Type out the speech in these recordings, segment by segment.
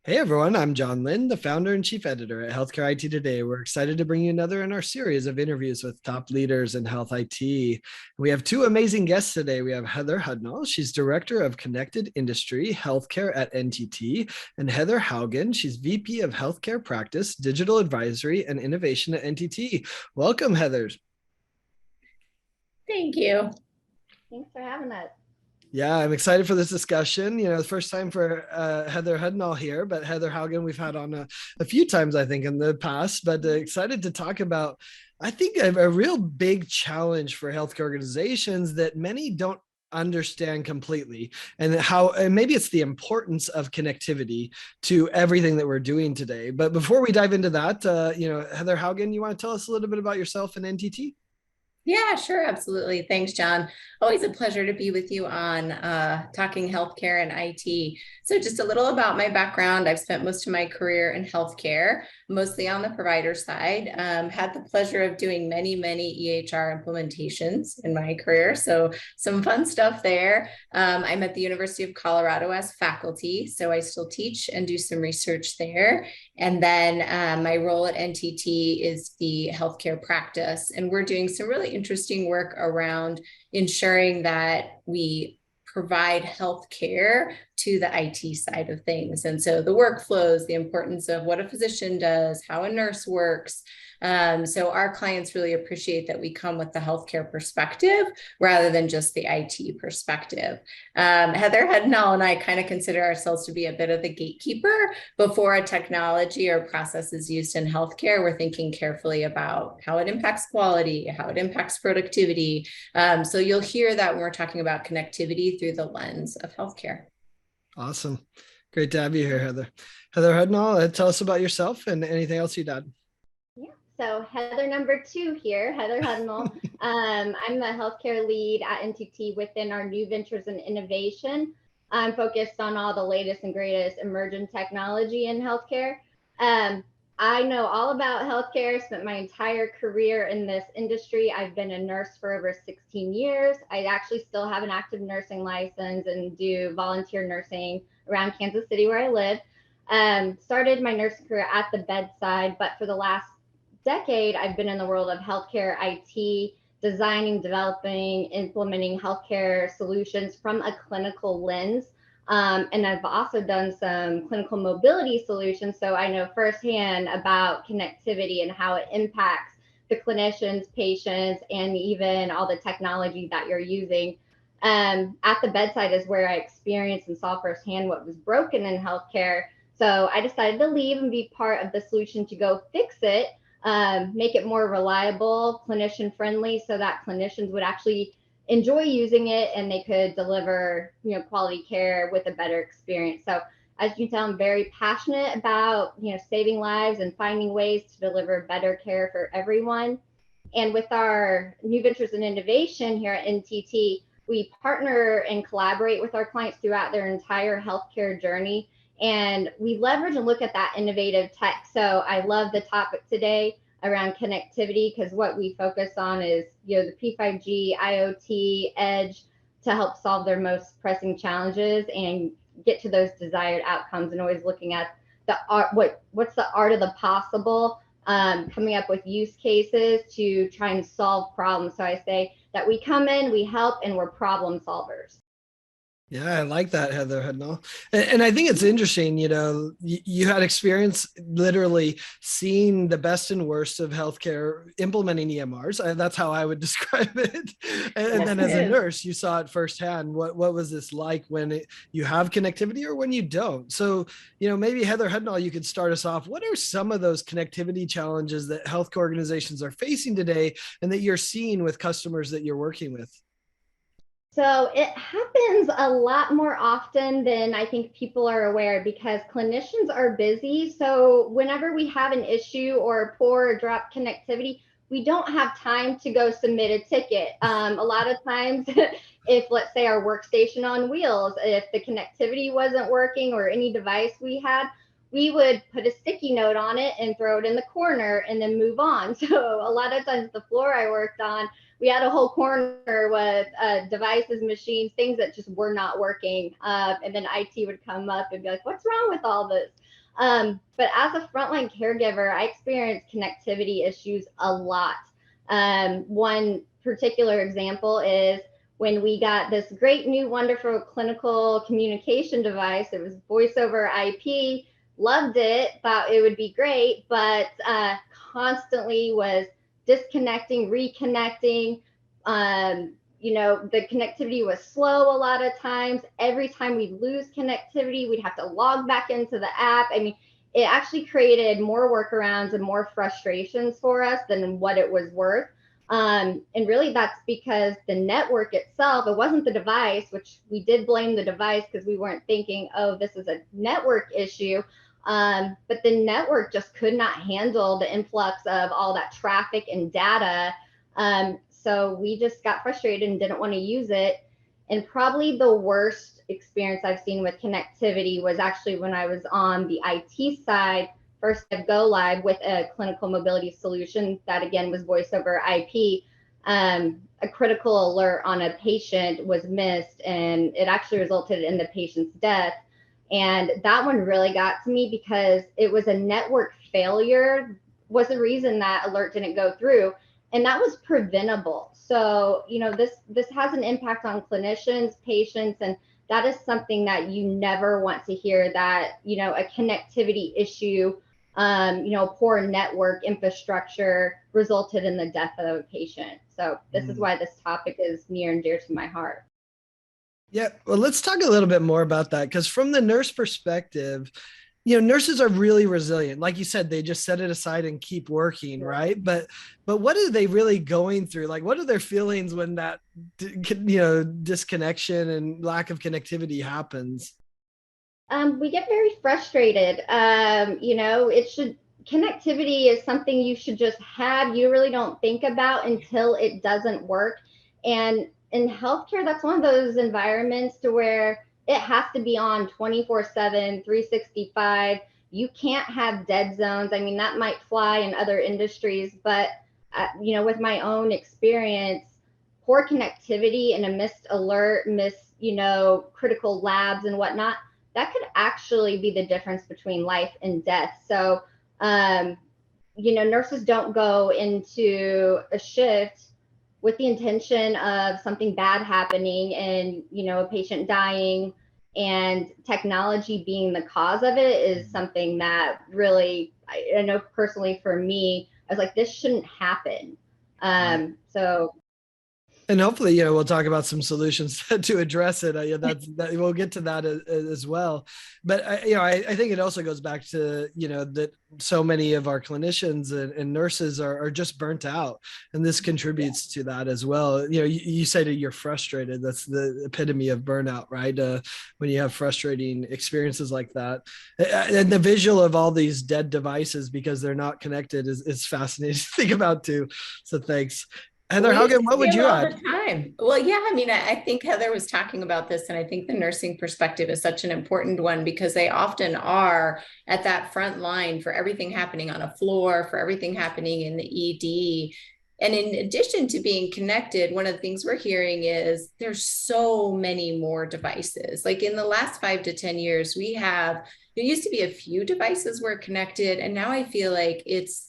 Hey everyone, I'm John Lynn, the founder and chief editor at Healthcare IT Today. We're excited to bring you another in our series of interviews with top leaders in health IT. We have two amazing guests today. We have Heather Hudnall, she's director of Connected Industry Healthcare at NTT, and Heather Haugen, she's VP of Healthcare Practice, Digital Advisory, and Innovation at NTT. Welcome, Heather. Thank you. Thanks for having us. Yeah, I'm excited for this discussion. The first time for Heather Hudnall here, but Heather Haugen we've had on a few times, I think, in the past. But excited to talk about, I think, a real big challenge for healthcare organizations that many don't understand completely, and and maybe it's the importance of connectivity to everything that we're doing today. But before we dive into that, Heather Haugen, you want to tell us a little bit about yourself and NTT? Yeah, sure. Absolutely. Thanks, John. Always a pleasure to be with you on talking healthcare and IT. So just a little about my background. I've spent most of my career in healthcare, mostly on the provider side. Had the pleasure of doing many EHR implementations in my career. So some fun stuff there. I'm at the University of Colorado as faculty. So I still teach and do some research there. And then my role at NTT is the healthcare practice. And we're doing some really interesting work around ensuring that we provide healthcare to the IT side of things. And so the workflows, the importance of what a physician does, how a nurse works. So our clients really appreciate that we come with the healthcare perspective rather than just the IT perspective. Heather Hudnall and I kind of consider ourselves to be a bit of the gatekeeper before a technology or process is used in healthcare. We're thinking carefully about how it impacts quality, how it impacts productivity. So you'll hear that when we're talking about connectivity through the lens of healthcare. Awesome. Great to have you here, Heather. Heather Hudnall, tell us about yourself and anything else you'd add. Yeah, so Heather number two here, Heather Hudnall. I'm the healthcare lead at NTT within our new ventures and innovation. I'm focused on all the latest and greatest emerging technology in healthcare. I know all about healthcare, spent my entire career in this industry. I've been a nurse for over 16 years. I actually still have an active nursing license and do volunteer nursing around Kansas City where I live. Started my nursing career at the bedside, but for the last decade, I've been in the world of healthcare IT, designing, developing, implementing healthcare solutions from a clinical lens. And I've also done some clinical mobility solutions. So I know firsthand about connectivity and how it impacts the clinicians, patients, and even all the technology that you're using. At the bedside is where I experienced and saw firsthand what was broken in healthcare. So I decided to leave and be part of the solution to go fix it, make it more reliable, clinician friendly, so that clinicians would actually enjoy using it and they could deliver, quality care with a better experience. So as you can tell, I'm very passionate about, saving lives and finding ways to deliver better care for everyone. And with our new ventures and innovation here at NTT, we partner and collaborate with our clients throughout their entire healthcare journey. And we leverage and look at that innovative tech. So I love the topic today around connectivity, because what we focus on is, the P5G, IoT, edge to help solve their most pressing challenges and get to those desired outcomes, and always looking at the art, what's the art of the possible, coming up with use cases to try and solve problems. So I say that we come in, we help, and we're problem solvers. Yeah, I like that, Heather Hudnall. And I think it's interesting, you had experience literally seeing the best and worst of healthcare implementing EMRs. That's how I would describe it. And Yes, then it as a is. nurse, you saw it firsthand. What was this like when you have connectivity or when you don't? So, maybe Heather Hudnall, you could start us off. What are some of those connectivity challenges that healthcare organizations are facing today and that you're seeing with customers that you're working with? So it happens a lot more often than I think people are aware, because clinicians are busy. So whenever we have an issue or poor or drop connectivity, we don't have time to go submit a ticket. A lot of times, if let's say our workstation on wheels, if the connectivity wasn't working or any device we had, we would put a sticky note on it and throw it in the corner and then move on. So a lot of times the floor I worked on, we had a whole corner with devices, machines, things that just were not working. And then IT would come up and be like, what's wrong with all this? But as a frontline caregiver, I experienced connectivity issues a lot. One particular example is when we got this great new wonderful clinical communication device. It was voice over IP, loved it, thought it would be great, but constantly was disconnecting, reconnecting. The connectivity was slow a lot of times. Every time we'd lose connectivity, we'd have to log back into the app. I mean, it actually created more workarounds and more frustrations for us than what it was worth. And really that's because the network itself, it wasn't the device, which we did blame the device because we weren't thinking, oh, this is a network issue. But the network just could not handle the influx of all that traffic and data. So we just got frustrated and didn't want to use it. And probably the worst experience I've seen with connectivity was actually when I was on the IT side, first at Go Live with a clinical mobility solution that again was voice over IP. A critical alert on a patient was missed and it actually resulted in the patient's death. And that one really got to me because it was a network failure was the reason that alert didn't go through. And that was preventable. So, this has an impact on clinicians, patients, and that is something that you never want to hear, that, a connectivity issue, poor network infrastructure resulted in the death of a patient. So this is why this topic is near and dear to my heart. Yeah, well, let's talk a little bit more about that, because from the nurse perspective, nurses are really resilient. Like you said, they just set it aside and keep working, right? But what are they really going through? Like, what are their feelings when that, disconnection and lack of connectivity happens? We get very frustrated. Connectivity is something you should just have. You really don't think about until it doesn't work. And in healthcare, that's one of those environments to where it has to be on 24/7, 365. You can't have dead zones. I mean, that might fly in other industries, but with my own experience, poor connectivity and a missed alert, critical labs and whatnot, that could actually be the difference between life and death. So, nurses don't go into a shift with the intention of something bad happening and, a patient dying, and technology being the cause of it is something that really, I know personally for me, I was like, this shouldn't happen. So And hopefully, we'll talk about some solutions to address it. That we'll get to that as well. But I think it also goes back to that so many of our clinicians and nurses are just burnt out, and this contributes to that as well. You say that you're frustrated. That's the epitome of burnout, right? When you have frustrating experiences like that, and the visual of all these dead devices because they're not connected is fascinating to think about too. So thanks. Heather Haugen, what would you add? The time. Well, yeah, I mean, I think Heather was talking about this, and I think the nursing perspective is such an important one because they often are at that front line for everything happening on a floor, for everything happening in the ED. And in addition to being connected, one of the things we're hearing is there's so many more devices. Like in the last 5 to 10 years, there used to be a few devices were connected, and now I feel like it's,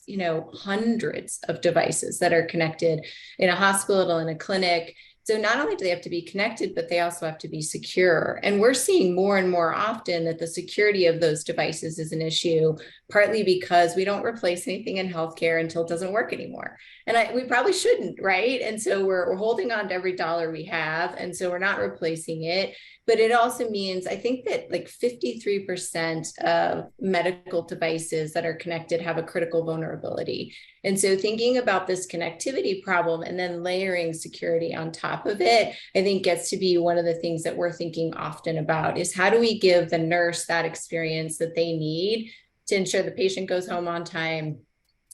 hundreds of devices that are connected in a hospital, in a clinic. So not only do they have to be connected, but they also have to be secure. And we're seeing more and more often that the security of those devices is an issue, partly because we don't replace anything in healthcare until it doesn't work anymore. And we probably shouldn't, right? And so we're holding on to every dollar we have. And so we're not replacing it. But it also means, I think that like 53% of medical devices that are connected have a critical vulnerability. And so thinking about this connectivity problem and then layering security on top of it, I think gets to be one of the things that we're thinking often about is how do we give the nurse that experience that they need to ensure the patient goes home on time,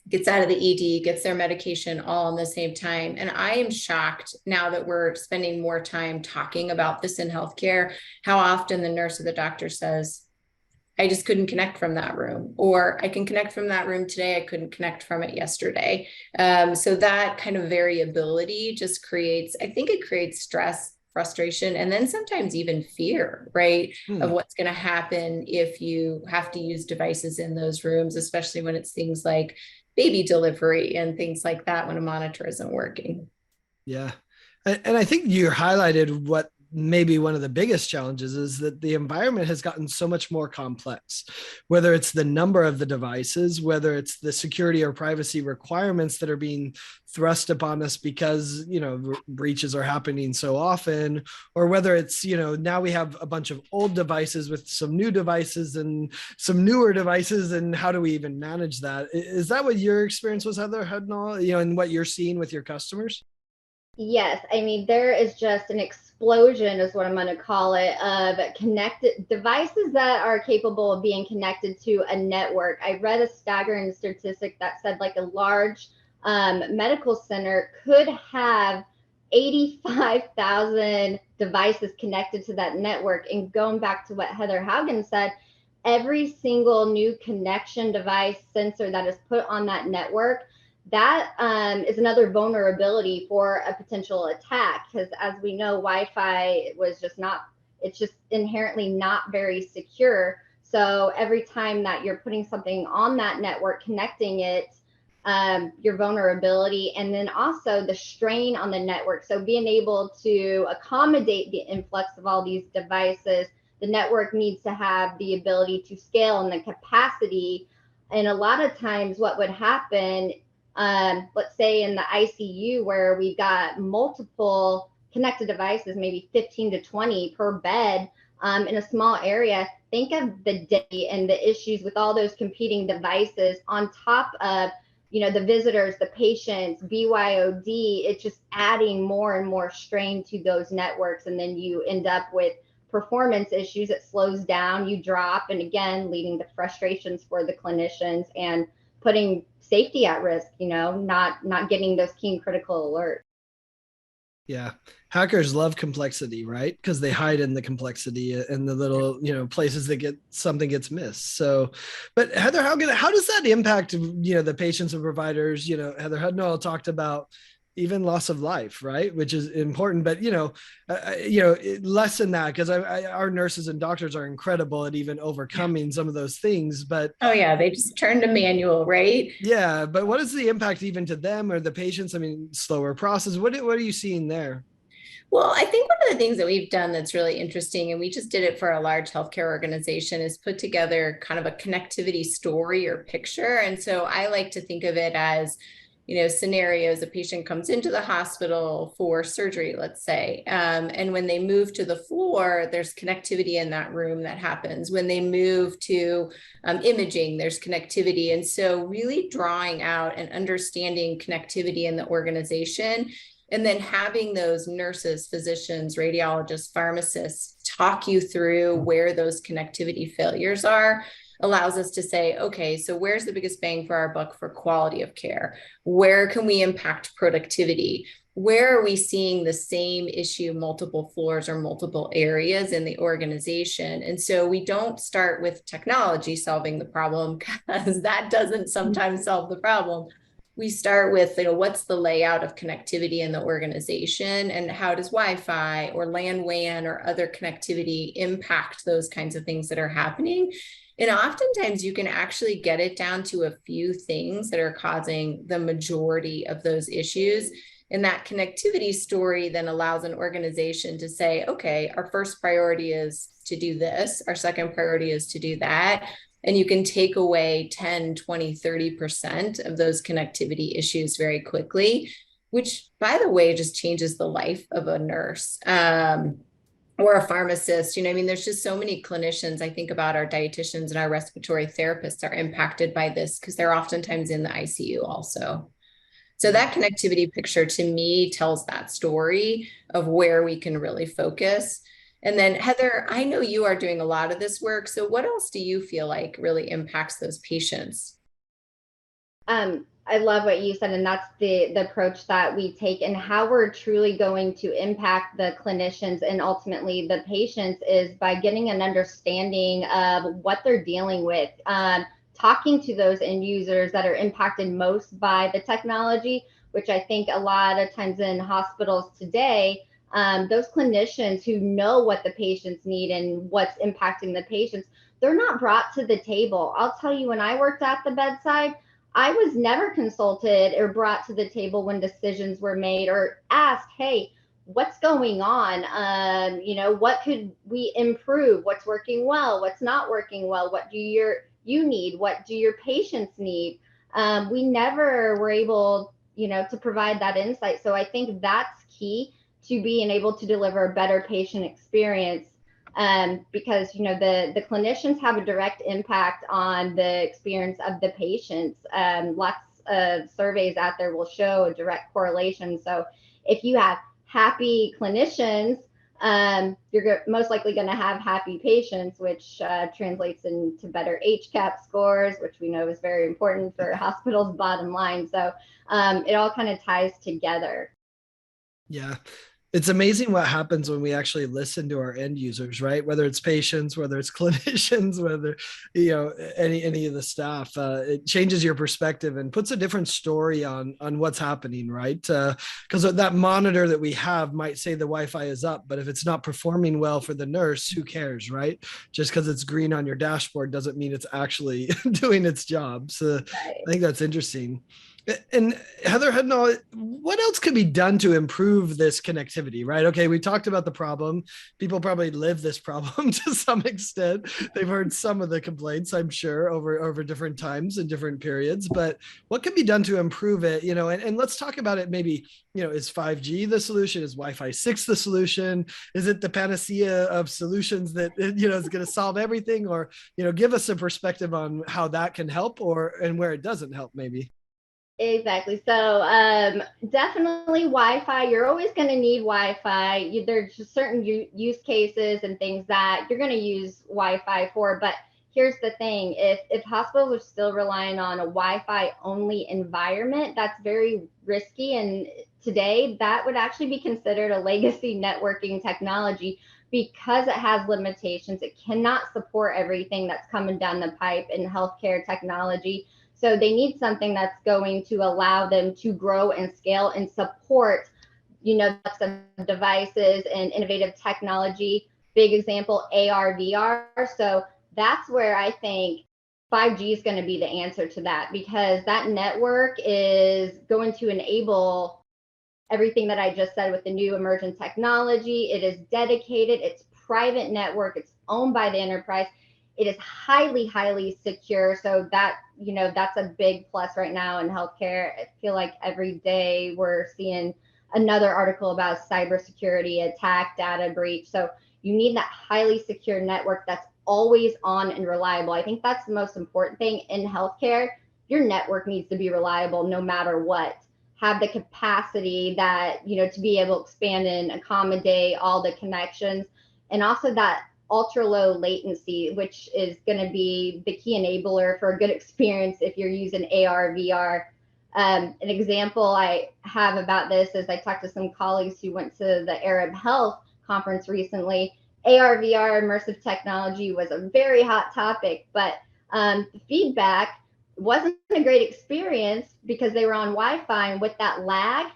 gets out of the ED, gets their medication all in the same time. And I am shocked now that we're spending more time talking about this in healthcare, how often the nurse or the doctor says, I just couldn't connect from that room, or I can connect from that room today, I couldn't connect from it yesterday. So that kind of variability just creates, I think it creates stress frustration, and then sometimes even fear, right? Of Hmm. what's going to happen if you have to use devices in those rooms, especially when it's things like baby delivery and things like that when a monitor isn't working. Yeah. And I think you highlighted what maybe one of the biggest challenges is that the environment has gotten so much more complex, whether it's the number of the devices, whether it's the security or privacy requirements that are being thrust upon us because, breaches are happening so often, or whether it's, now we have a bunch of old devices with some new devices and some newer devices. And how do we even manage that? Is that what your experience was, Heather Hudnall, and what you're seeing with your customers? Yes, I mean, there is just an explosion, is what I'm going to call it, of connected devices that are capable of being connected to a network. I read a staggering statistic that said like a large medical center could have 85,000 devices connected to that network. And going back to what Heather Haugen said, every single new connection device sensor that is put on that network, that is another vulnerability for a potential attack, because as we know, Wi-Fi was just not, it's just inherently not very secure. So every time that you're putting something on that network, connecting it, your vulnerability, and then also the strain on the network. So being able to accommodate the influx of all these devices, the network needs to have the ability to scale and the capacity. And a lot of times what would happen, let's say in the ICU where we got multiple connected devices, maybe 15 to 20 per bed in a small area, think of the day and the issues with all those competing devices on top of, the visitors, the patients, BYOD. It's just adding more and more strain to those networks. And then you end up with performance issues. It slows down, you drop, and again, leading to frustrations for the clinicians and putting safety at risk, not getting those keen critical alerts. Yeah. Hackers love complexity, right? Because they hide in the complexity and the little, places that something gets missed. So, but Heather, how does that impact, the patients and providers? Heather Hudnall talked about even loss of life, right? Which is important, but less than that, because our nurses and doctors are incredible at even overcoming some of those things. But Oh yeah, they just turned to manual, right? yeah, but what is the impact even to them or the patients? I mean, slower process. What are you seeing there? Well, I think one of the things that we've done that's really interesting, and we just did it for a large healthcare organization, is put together kind of a connectivity story or picture. And so I like to think of it as, scenarios. A patient comes into the hospital for surgery, let's say, and when they move to the floor, there's connectivity in that room that happens. When they move to imaging, there's connectivity. And so really drawing out and understanding connectivity in the organization, and then having those nurses, physicians, radiologists, pharmacists talk you through where those connectivity failures are, allows us to say, okay, so where's the biggest bang for our buck for quality of care? Where can we impact productivity? Where are we seeing the same issue, multiple floors or multiple areas in the organization? And so we don't start with technology solving the problem, because that doesn't sometimes solve the problem. We start with, what's the layout of connectivity in the organization, and how does Wi-Fi or LAN WAN or other connectivity impact those kinds of things that are happening? And oftentimes you can actually get it down to a few things that are causing the majority of those issues. And that connectivity story then allows an organization to say, okay, our first priority is to do this. Our second priority is to do that. And you can take away 10, 20, 30% of those connectivity issues very quickly, which, by the way, just changes the life of a nurse. Or a pharmacist. There's just so many clinicians. I think about our dietitians and our respiratory therapists are impacted by this because they're oftentimes in the ICU also. So that connectivity picture to me tells that story of where we can really focus. And then Heather, I know you are doing a lot of this work. So what else do you feel like really impacts those patients? I love what you said, and that's the approach that we take, and how we're truly going to impact the clinicians and ultimately the patients is by getting an understanding of what they're dealing with, talking to those end users that are impacted most by the technology, which I think a lot of times in hospitals today, those clinicians who know what the patients need and what's impacting the patients, they're not brought to the table. I'll tell you, when I worked at the bedside, I was never consulted or brought to the table when decisions were made or asked, hey, what's going on? What could we improve? What's working well? What's not working well? What do you need? What do your patients need? We never were able, to provide that insight. So I think that's key to being able to deliver a better patient experience. Because the clinicians have a direct impact on the experience of the patients. Lots of surveys out there will show a direct correlation. So if you have happy clinicians, you're most likely going to have happy patients, which translates into better HCAP scores, which we know is very important for hospitals' bottom line. So it all kind of ties together. Yeah. It's amazing what happens when we actually listen to our end users, right? Whether it's patients, whether it's clinicians, whether, any of the staff, it changes your perspective and puts a different story on what's happening, right? Because that monitor that we have might say the Wi-Fi is up, but if it's not performing well for the nurse, who cares, right? Just because it's green on your dashboard doesn't mean it's actually doing its job. So Right. I think that's interesting. And Heather Hudnall, what else could be done to improve this connectivity, right? Okay, we talked about the problem. People probably live this problem to some extent. They've heard some of the complaints, I'm sure, over different times and different periods. But what can be done to improve it? And let's talk about it. Maybe, is 5G the solution? Is Wi-Fi 6 the solution? Is it the panacea of solutions that is going to solve everything? Or give us a perspective on how that can help, and where it doesn't help, maybe. Exactly. So definitely Wi-Fi. You're always going to need Wi-Fi. There's just certain use cases and things that you're going to use Wi-Fi for. But here's the thing: if hospitals are still relying on a Wi-Fi only environment, that's very risky. And today, that would actually be considered a legacy networking technology because it has limitations. It cannot support everything that's coming down the pipe in healthcare technology. So they need something that's going to allow them to grow and scale and support, some devices and innovative technology. Big example, AR, VR. So that's where I think 5G is going to be the answer to that, because that network is going to enable everything that I just said with the new emergent technology. It is dedicated, it's private network, it's owned by the enterprise. It is highly, highly secure. So that's a big plus right now in healthcare. I feel like every day we're seeing another article about cybersecurity attack, data breach. So you need that highly secure network that's always on and reliable. I think that's the most important thing in healthcare. Your network needs to be reliable no matter what. Have the capacity that, to be able to expand and accommodate all the connections, and also that ultra low latency, which is going to be the key enabler for a good experience if you're using AR, VR. An example I have about this is I talked to some colleagues who went to the Arab Health conference recently. AR, VR, immersive technology was a very hot topic, but the feedback wasn't a great experience because they were on Wi-Fi, and with that lag,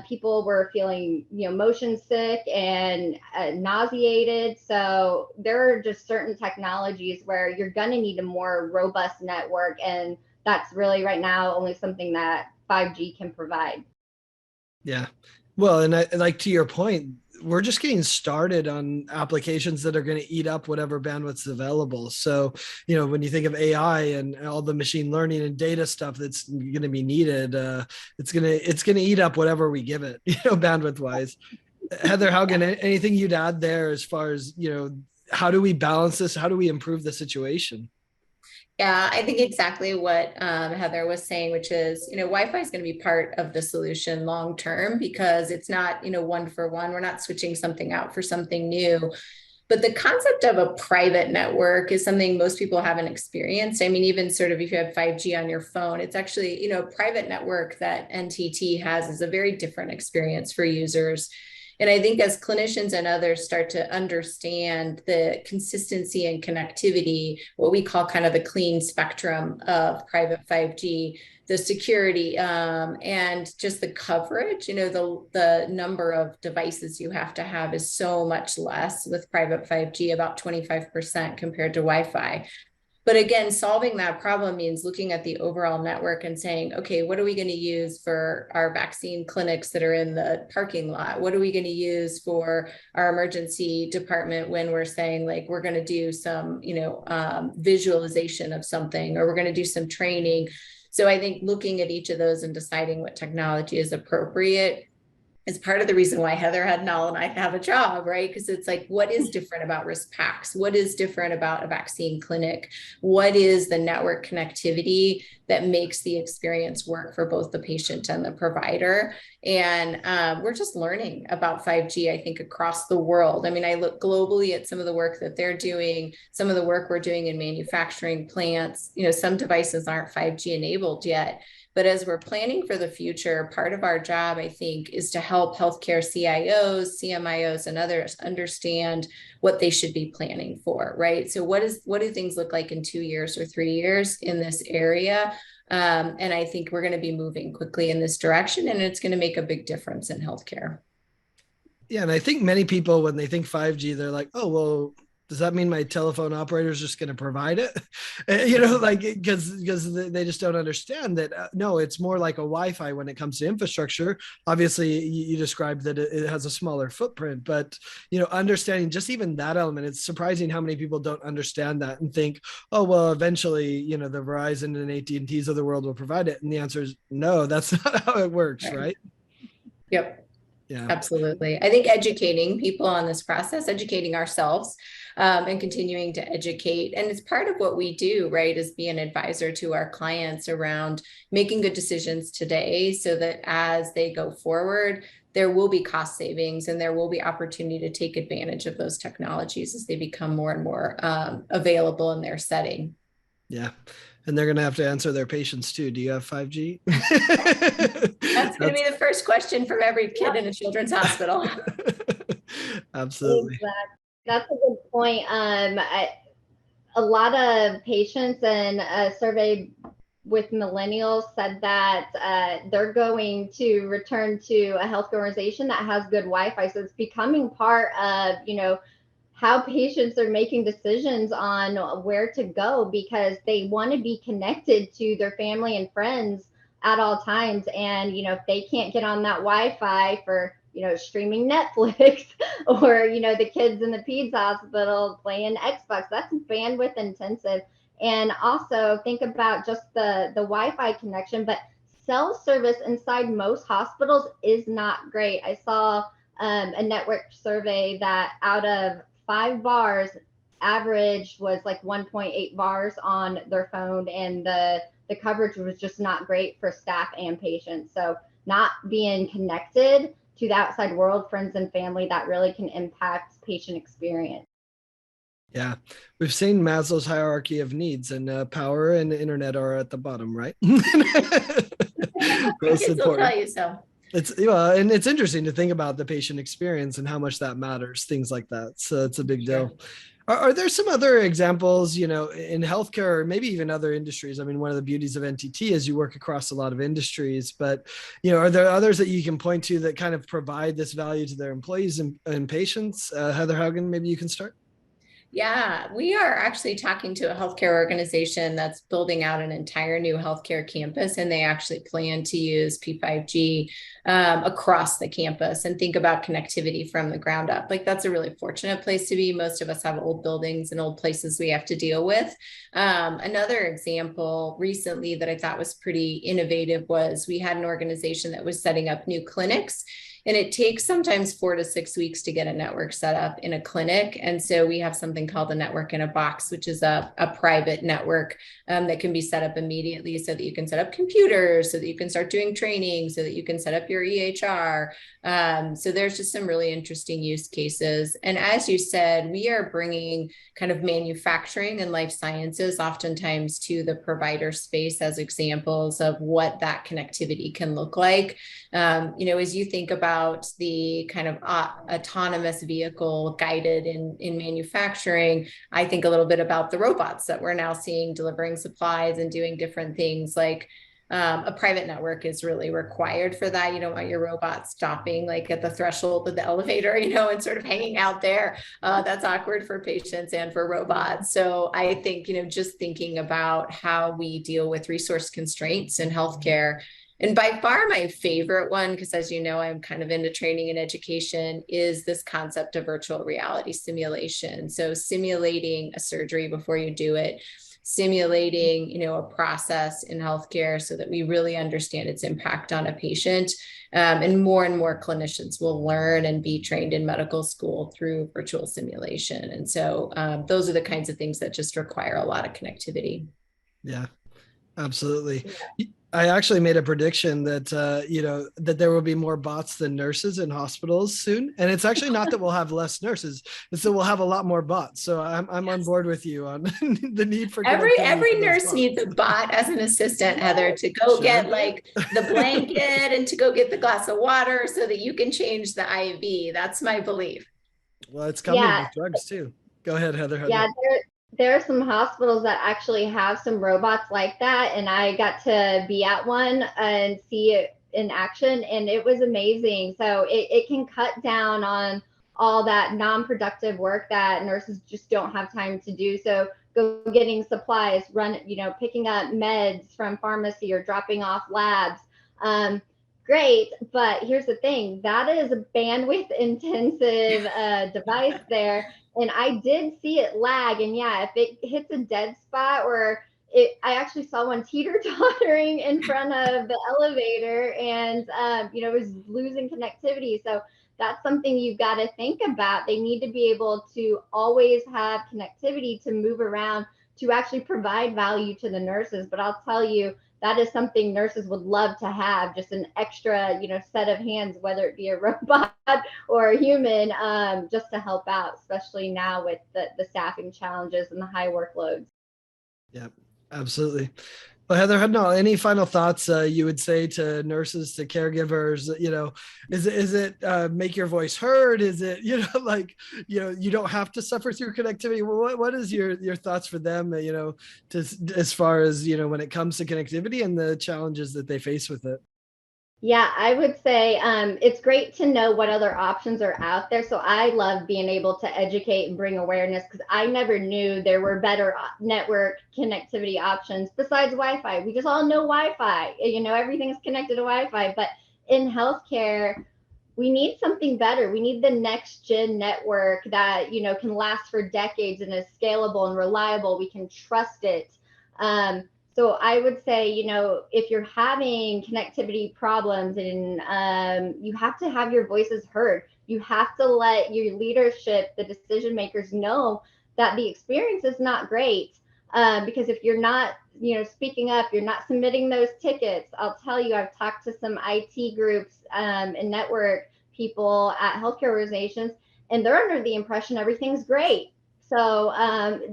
people were feeling, motion sick and nauseated. So there are just certain technologies where you're going to need a more robust network. And that's really right now only something that 5G can provide. Yeah. Well, and I like, to your point, we're just getting started on applications that are going to eat up whatever bandwidth's available. So, when you think of AI and all the machine learning and data stuff that's going to be needed, it's going to eat up whatever we give it, bandwidth wise. Heather Haugen, anything you'd add there as far as, how do we balance this? How do we improve the situation? Yeah, I think exactly what Heather was saying, which is, Wi-Fi is going to be part of the solution long term, because it's not, one for one. We're not switching something out for something new. But the concept of a private network is something most people haven't experienced. I mean, even sort of if you have 5G on your phone, it's actually, a private network that NTT has is a very different experience for users. And I think as clinicians and others start to understand the consistency and connectivity, what we call kind of the clean spectrum of private 5G, the security, and just the coverage. The number of devices you have to have is so much less with private 5G, about 25% compared to Wi-Fi. But again, solving that problem means looking at the overall network and saying, okay, what are we going to use for our vaccine clinics that are in the parking lot? What are we going to use for our emergency department when we're saying, like, we're going to do some, visualization of something, or we're going to do some training? So I think looking at each of those and deciding what technology is appropriate is part of the reason why Heather Hudnall and I have a job, right? Because it's like, what is different about risk packs? What is different about a vaccine clinic? What is the network connectivity that makes the experience work for both the patient and the provider? And we're just learning about 5G, I think, across the world. I mean, I look globally at some of the work that they're doing, some of the work we're doing in manufacturing plants. Some devices aren't 5G enabled yet. But as we're planning for the future, part of our job, I think, is to help healthcare CIOs, CMIOs, and others understand what they should be planning for, right? So what do things look like in 2 years or 3 years in this area? And I think we're going to be moving quickly in this direction, and it's going to make a big difference in healthcare. Yeah, and I think many people, when they think 5G, they're like, oh, well, does that mean my telephone operator is just going to provide it? Because they just don't understand that. No, it's more like a Wi-Fi when it comes to infrastructure. Obviously, you described that it has a smaller footprint, but understanding just even that element, it's surprising how many people don't understand that and think, oh, well, eventually, the Verizon and AT&Ts of the world will provide it. And the answer is no, that's not how it works, right? Yep. Yeah, absolutely. I think educating people on this process, educating ourselves, and continuing to educate. And it's part of what we do, right, is be an advisor to our clients around making good decisions today so that as they go forward, there will be cost savings and there will be opportunity to take advantage of those technologies as they become more and more available in their setting. Yeah. And they're going to have to answer their patients too. Do you have 5G? That's going to be the first question from every kid in a children's hospital. Absolutely. Exactly. That's a good point. A lot of patients in a survey with millennials said that they're going to return to a health organization that has good Wi-Fi. So it's becoming part of, how patients are making decisions on where to go because they want to be connected to their family and friends at all times. And, if they can't get on that Wi-Fi for, streaming Netflix or, the kids in the peds hospital playing Xbox, that's bandwidth intensive. And also think about just the Wi-Fi connection, but cell service inside most hospitals is not great. I saw a network survey that out of 5 bars, average was like 1.8 bars on their phone, and the coverage was just not great for staff and patients. So not being connected to the outside world, friends and family, that really can impact patient experience. Yeah, we've seen Maslow's hierarchy of needs, and power and internet are at the bottom, right? Most important. Will tell you so. And it's interesting to think about the patient experience and how much that matters, things like that. So it's a big deal. Are there some other examples, in healthcare or maybe even other industries? I mean, one of the beauties of NTT is you work across a lot of industries, but, are there others that you can point to that kind of provide this value to their employees and patients? Heather Haugen, maybe you can start. Yeah, we are actually talking to a healthcare organization that's building out an entire new healthcare campus, and they actually plan to use P5G across the campus and think about connectivity from the ground up. Like, that's a really fortunate place to be. Most of us have old buildings and old places we have to deal with. Another example recently that I thought was pretty innovative was we had an organization that was setting up new clinics. And it takes sometimes 4 to 6 weeks to get a network set up in a clinic. And so we have something called a network in a box, which is a private network that can be set up immediately so that you can set up computers, so that you can start doing training, so that you can set up your EHR. So there's just some really interesting use cases. And as you said, we are bringing kind of manufacturing and life sciences oftentimes to the provider space as examples of what that connectivity can look like. As you think about the kind of autonomous vehicle guided in manufacturing, I think a little bit about the robots that we're now seeing delivering supplies and doing different things like A private network is really required for that. You don't want your robot stopping like at the threshold of the elevator, and sort of hanging out there. That's awkward for patients and for robots. So I think, just thinking about how we deal with resource constraints in healthcare. And by far my favorite one, because as you know, I'm kind of into training and education, is this concept of virtual reality simulation. So simulating a surgery before you do it, simulating, a process in healthcare so that we really understand its impact on a patient. And more clinicians will learn and be trained in medical school through virtual simulation. And so those are the kinds of things that just require a lot of connectivity. Yeah, absolutely. Yeah. I actually made a prediction that, that there will be more bots than nurses in hospitals soon. And it's actually not that we'll have less nurses, it's that we'll have a lot more bots. So I'm on board with you on the need for every nurse needs a bot as an assistant, Heather, to go get like the blanket and to go get the glass of water so that you can change the IV. That's my belief. Well, it's coming with drugs too. Go ahead, Heather. Yeah, there are some hospitals that actually have some robots like that, and I got to be at one and see it in action, and it was amazing. So it can cut down on all that non-productive work that nurses just don't have time to do. So go getting supplies, picking up meds from pharmacy or dropping off labs. Great, but here's the thing, that is a bandwidth intensive device there. And I did see it lag. And yeah, if it hits a dead spot or I actually saw one teeter-tottering in front of the elevator and, it was losing connectivity. So that's something you've got to think about. They need to be able to always have connectivity to move around to actually provide value to the nurses. But I'll tell you, that is something nurses would love to have, just an extra, set of hands, whether it be a robot or a human, just to help out, especially now with the staffing challenges and the high workloads. Yeah, absolutely. Well, Heather Hudnall, any final thoughts you would say to nurses, to caregivers? Is it make your voice heard? Is it you don't have to suffer through connectivity? What is your thoughts for them? As far as when it comes to connectivity and the challenges that they face with it. Yeah, I would say it's great to know what other options are out there. So I love being able to educate and bring awareness because I never knew there were better network connectivity options besides Wi-Fi. We just all know Wi-Fi. Everything is connected to Wi-Fi. But in healthcare, we need something better. We need the next gen network that can last for decades and is scalable and reliable. We can trust it. So I would say, if you're having connectivity problems and you have to have your voices heard, you have to let your leadership, the decision makers know that the experience is not great. Because if you're not, speaking up, you're not submitting those tickets. I'll tell you, I've talked to some IT groups and network people at healthcare organizations, and they're under the impression everything's great. So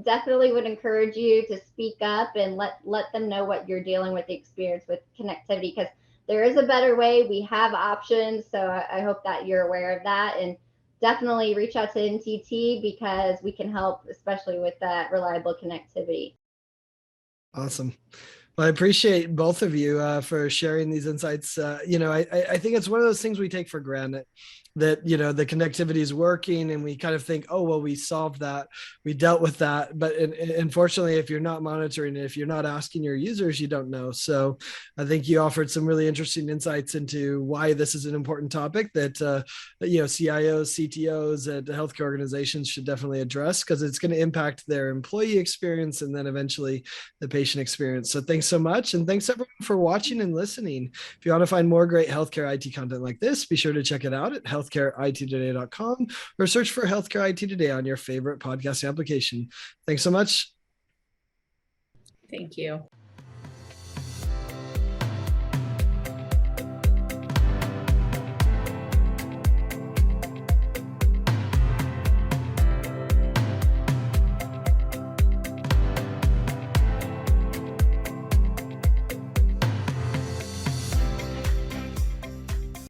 definitely would encourage you to speak up and let them know what you're dealing with, the experience with connectivity, because there is a better way. We have options. So I hope that you're aware of that, and definitely reach out to NTT because we can help, especially with that reliable connectivity. Awesome. Well, I appreciate both of you for sharing these insights. I think it's one of those things we take for granted, that the connectivity is working and we kind of think, oh well, we solved that, we dealt with that, but unfortunately if you're not monitoring it, if you're not asking your users, you don't know. So I think you offered some really interesting insights into why this is an important topic that CIOs, CTOs at healthcare organizations should definitely address, because it's going to impact their employee experience and then eventually the patient experience. So thanks so much, and thanks everyone for watching and listening. If you want to find more great healthcare IT content like this, be sure to check it out at healthcareittoday.com or search for Healthcare IT Today on your favorite podcast application. Thanks so much. Thank you.